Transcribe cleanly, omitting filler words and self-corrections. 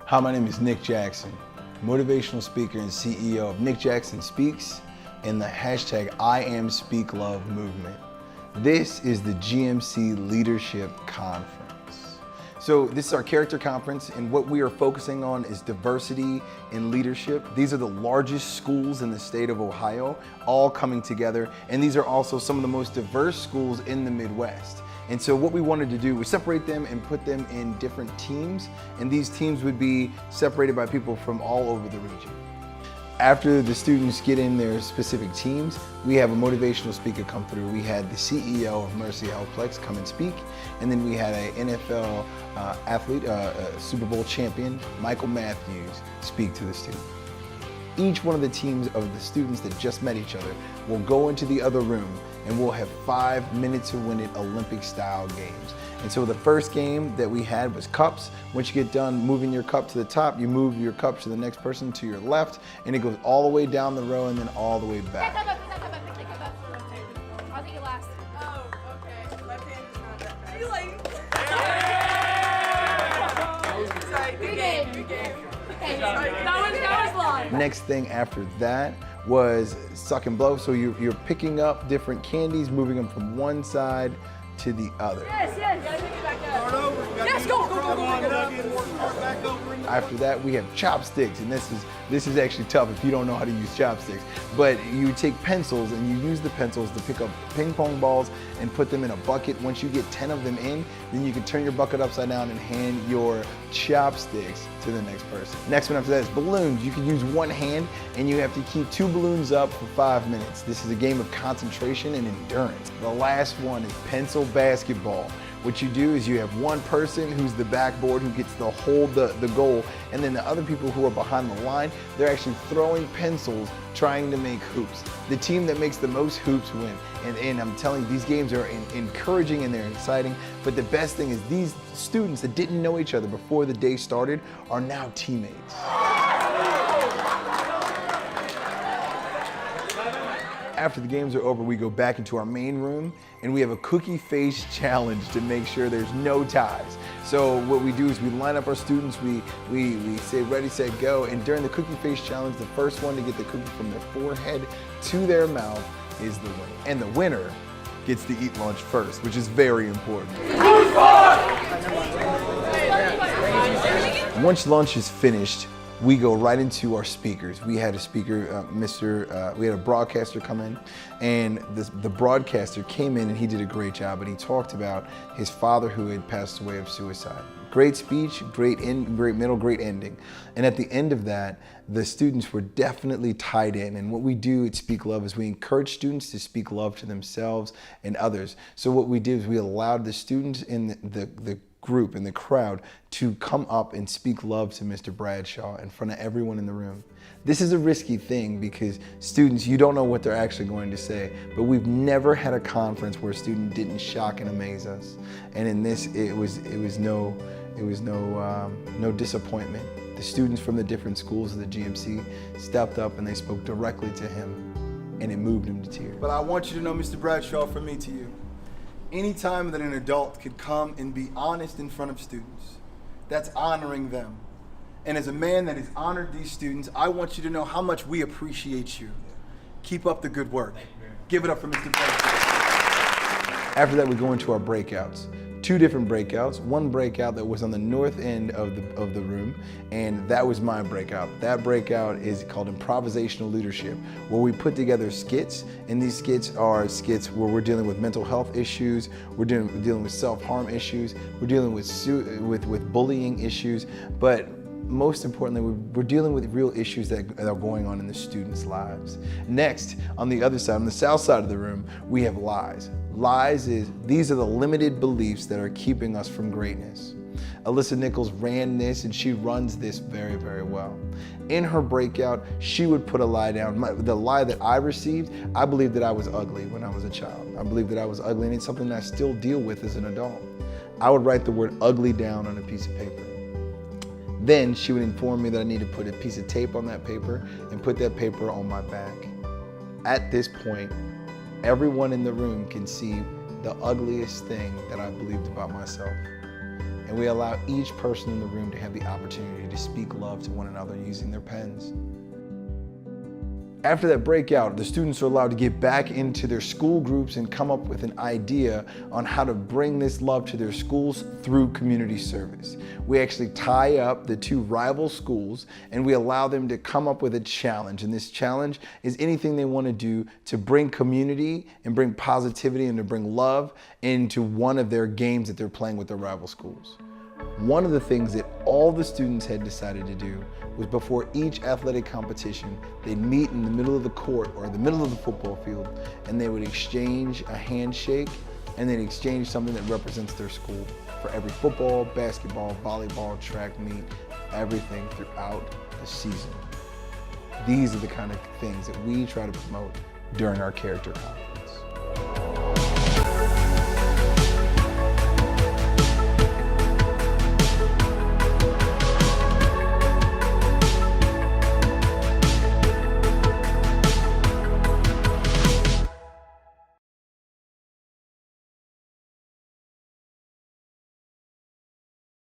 Hi, my name is Nick Jackson, motivational speaker and CEO of Nick Jackson Speaks and the hashtag #IamSpeakLove movement. This is the GMC Leadership Conference. So this is our character conference, and what we are focusing on is diversity in leadership. These are the largest schools in the state of Ohio, all coming together, and these are also some of the most diverse schools in the Midwest. And so what we wanted to do was separate them and put them in different teams, and these teams would be separated by people from all over the region. After the students get in their specific teams, we have a motivational speaker come through. We had the CEO of Mercy Healthplex come and speak, and then we had an NFL athlete, Super Bowl champion, Michael Matthews, speak to the students. Each one of the teams of the students that just met each other will go into the other room, and we'll have 5 minutes to win it Olympic style games. And so the first game that we had was cups. Once you get done moving your cup to the top, you move your cup to the next person to your left, and it goes all the way down the row and then all the way back. I'll take it last. Oh, okay. Left hand is not that bad. You like? Sorry, good game. Good game. Okay, that was long. Next thing after that was suck and blow. So you're picking up different candies, moving them from one side to the other. Yes. You gotta pick it back up. Start over. Yes, go. After that, we have chopsticks, and this is actually tough if you don't know how to use chopsticks. But you take pencils and you use the pencils to pick up ping pong balls and put them in a bucket. Once you get 10 of them in, then you can turn your bucket upside down and hand your chopsticks to the next person. Next one after that is balloons. You can use one hand, and you have to keep 2 balloons up for 5 minutes. This is a game of concentration and endurance. The last one is pencil basketball. What you do is you have one person who's the backboard who gets to hold the goal, and then the other people who are behind the line, they're actually throwing pencils trying to make hoops. The team that makes the most hoops win. And I'm telling you, these games are encouraging and they're exciting, but the best thing is these students that didn't know each other before the day started are now teammates. After the games are over, we go back into our main room and we have a cookie face challenge to make sure there's no ties. So what we do is we line up our students, we say ready, set, go, and during the cookie face challenge, the first one to get the cookie from their forehead to their mouth is the winner. And the winner gets to eat lunch first, which is very important. Once lunch is finished, we go right into our speakers. We had a speaker, we had a broadcaster come in, and the broadcaster came in and he did a great job, and he talked about his father who had passed away of suicide. Great speech, great middle, great ending. And at the end of that, the students were definitely tied in. And what we do at Speak Love is we encourage students to speak love to themselves and others. So what we did is we allowed the students in the group, in the crowd, to come up and speak love to Mr. Bradshaw in front of everyone in the room. This is a risky thing because students, you don't know what they're actually going to say, but we've never had a conference where a student didn't shock and amaze us. And in this, it was no disappointment. The students from the different schools of the GMC stepped up and they spoke directly to him, and it moved him to tears. But I want you to know, Mr. Bradshaw, from me to you, anytime that an adult could come and be honest in front of students, that's honoring them. And as a man that has honored these students, I want you to know how much we appreciate you. Keep up the good work. Give it up for Mr. Bradshaw. After that, we go into our breakouts. 2 different breakouts. One breakout that was on the north end of the room, and that was my breakout. That breakout is called improvisational leadership, where we put together skits, and these skits are skits where we're dealing with mental health issues, we're dealing with self-harm issues, we're dealing with bullying issues, but most importantly, we're dealing with real issues that are going on in the students' lives. Next, on the other side, on the south side of the room, we have lies. These are the limited beliefs that are keeping us from greatness. Alyssa Nichols ran this, and she runs this very, very well. In her breakout, she would put a lie down. The lie that I received, I believed that I was ugly when I was a child. I believed that I was ugly, and it's something that I still deal with as an adult. I would write the word ugly down on a piece of paper. Then she would inform me that I need to put a piece of tape on that paper and put that paper on my back. At this point, everyone in the room can see the ugliest thing that I believed about myself. and we allow each person in the room to have the opportunity to speak love to one another using their pens. After that breakout, the students are allowed to get back into their school groups and come up with an idea on how to bring this love to their schools through community service. We actually tie up the two rival schools and we allow them to come up with a challenge. And this challenge is anything they want to do to bring community and bring positivity and to bring love into one of their games that they're playing with their rival schools. One of the things that all the students had decided to do was before each athletic competition, they'd meet in the middle of the court or the middle of the football field, and they would exchange a handshake and they'd exchange something that represents their school for every football, basketball, volleyball, track meet, everything throughout the season. These are the kind of things that we try to promote during our character conference.